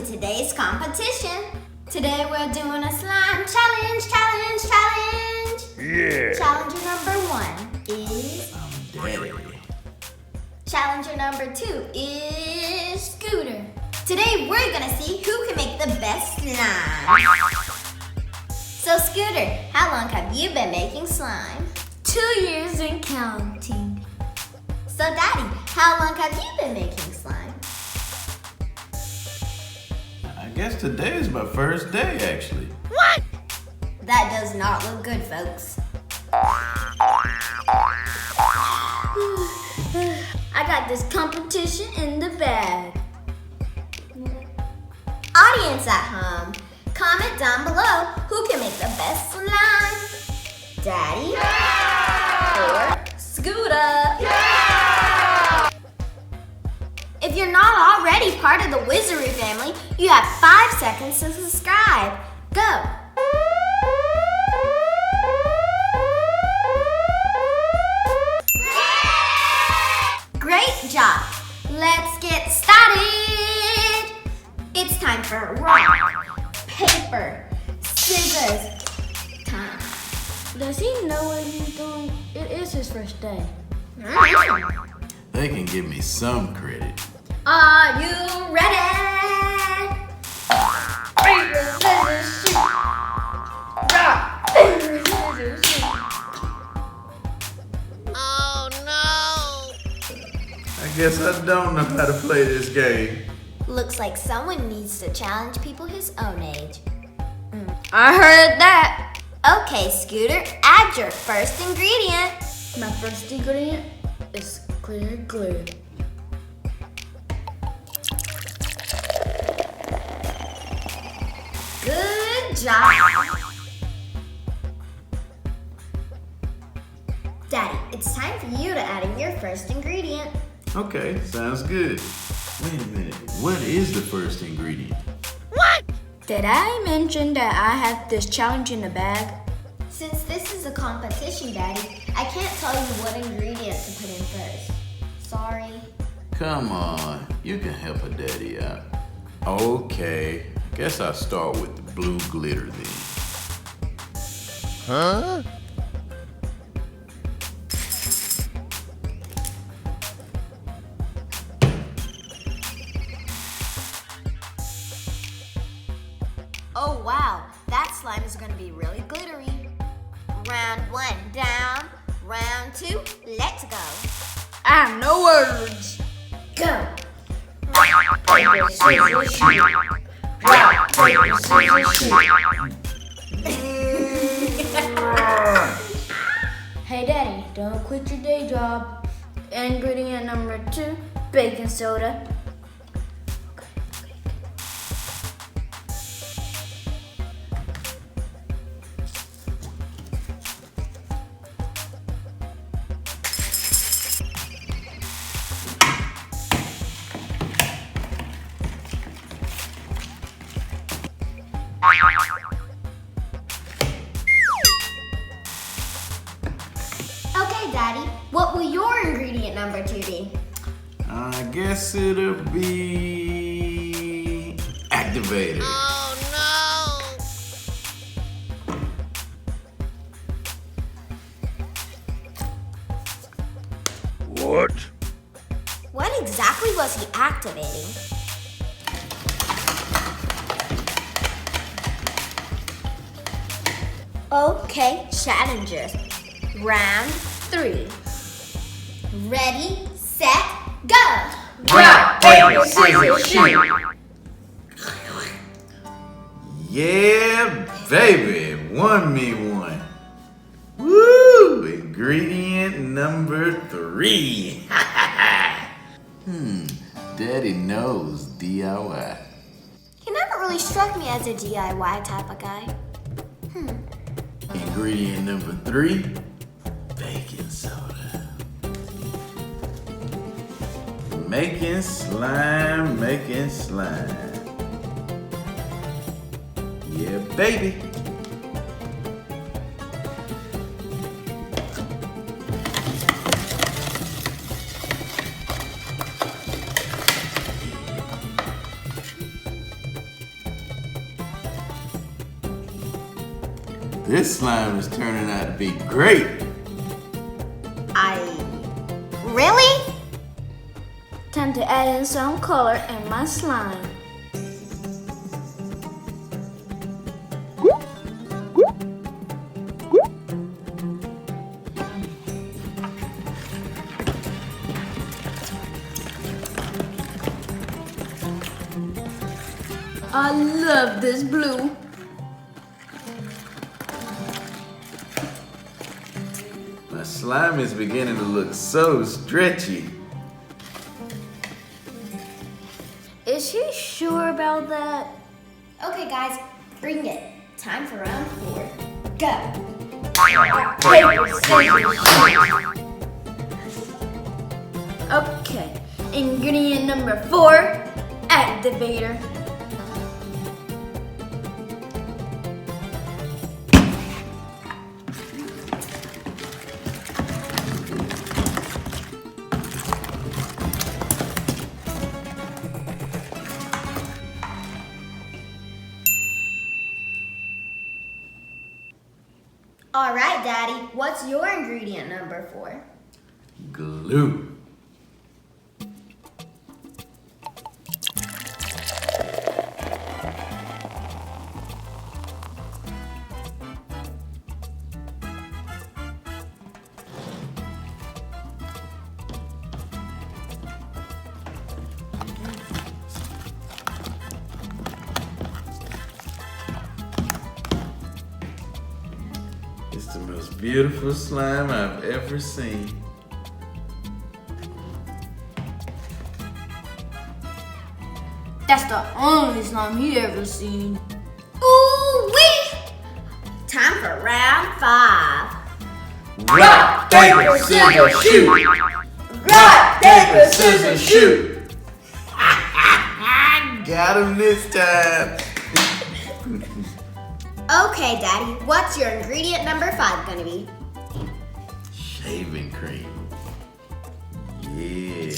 to today's competition. Today we're doing a slime challenge. Yeah. Challenger number 1 is Daddy. Challenger number 2 is Scooter. Today we're gonna see who can make the best slime. So Scooter, how long have you been making slime? 2 years and counting. So Daddy, how long have you been making slime? I guess today is my first day, actually. What? That does not look good, folks. I got this competition in the bag. Audience at home, comment down below who can make the best slime. Daddy? Or Scooter? If you're not already part of the Wizardry family, you have 5 seconds to subscribe. Go! Great job! Let's get started! It's time for rock, paper, scissors time. Does he know what he's doing? It is his first day. They can give me some credit. Are you ready? Paper, scissors, shoot. Rock, paper, scissors, shoot. I guess I don't know how to play this game. Looks like someone needs to challenge people his own age. I heard that. Okay, Scooter, add your first ingredient. My first ingredient is clear glue. Good job. Daddy, it's time for you to add in your first ingredient. Okay, sounds good. Wait a minute. What is the first ingredient? Did I mention that I have this challenge in the bag? Since this is a competition, Daddy, I can't tell you what ingredient to put in first. Sorry. Come on, you can help a daddy out. Okay, guess I'll start with the blue glitter then. Huh? Oh wow, that slime is gonna be really glittery. Round 1 down, round 2, let's go. I have no words. Go. Hey Daddy, don't quit your day job. Ingredient number 2, baking soda. Okay, Daddy, what will your ingredient number 2 be? I guess it'll be activated. What? What exactly was he activating? Okay, challengers. Round 3. Ready, set, go! Rock, paper, scissors, shoot. Yeah, baby, 1-me-1. Woo! Ingredient number 3. Daddy knows DIY. He never really struck me as a DIY type of guy. Ingredient number 3, baking soda. Making slime. Yeah, baby. This slime is turning out to be great. Really? Time to add in some color in my slime. I love this blue. My slime is beginning to look so stretchy. Is she sure about that? Okay, guys, bring it. Time for round 4. Go. Okay, ingredient number 4, activator. All right, Daddy, what's your ingredient number 4? Glue. It's the most beautiful slime I've ever seen. That's the only slime he ever seen. Ooh-wee! Time for round 5. Rock, paper, scissors, shoot! Rock, Paper, scissors, shoot! Got him this time. Okay, Daddy, what's your ingredient number 5 gonna be? Shaving cream. Yeah.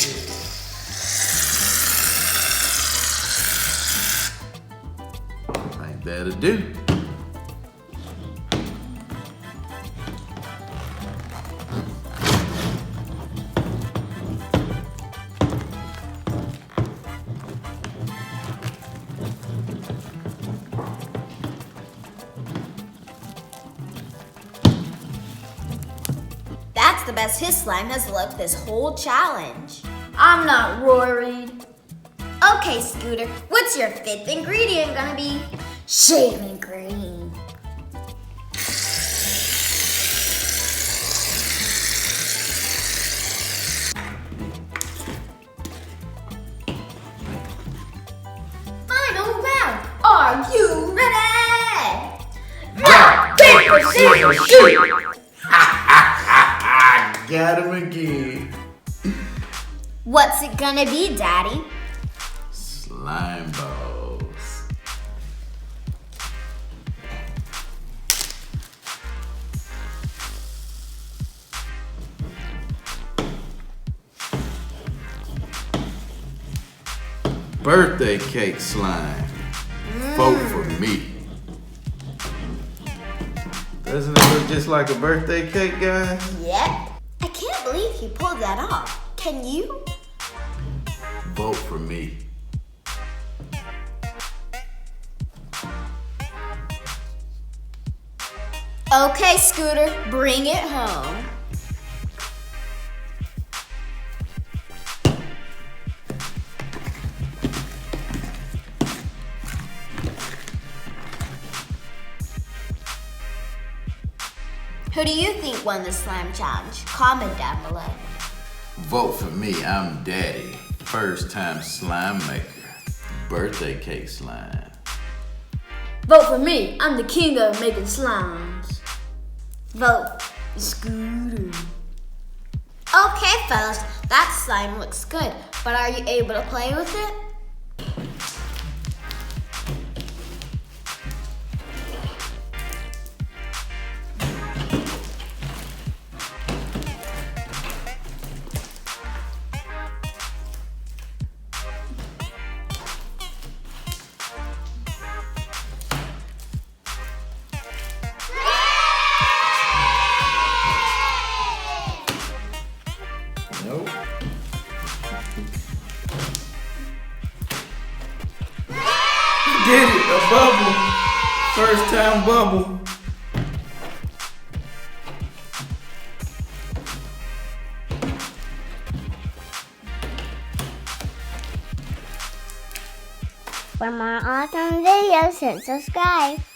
Like that'll do. That's the best his slime has looked this whole challenge. I'm not worried. Okay, Scooter, what's your 5th ingredient gonna be? Shaving cream. Final round. Are you ready? Rock, paper, scissors, shoot! Got him again. What's it gonna be, Daddy? Slime balls. Birthday cake slime. Vote for me. Doesn't it look just like a birthday cake, guys? Yep. I can't believe he pulled that off. Can you? Vote for me. Okay, Scooter, bring it home. Who do you think won the slime challenge? Comment down below. Vote for me. I'm Daddy. First time slime maker. Birthday cake slime. Vote for me. I'm the king of making slimes. Vote. Scooter. Okay, fellas, that slime looks good, but are you able to play with it? Did it, a bubble. First time bubble. For more awesome videos, hit subscribe.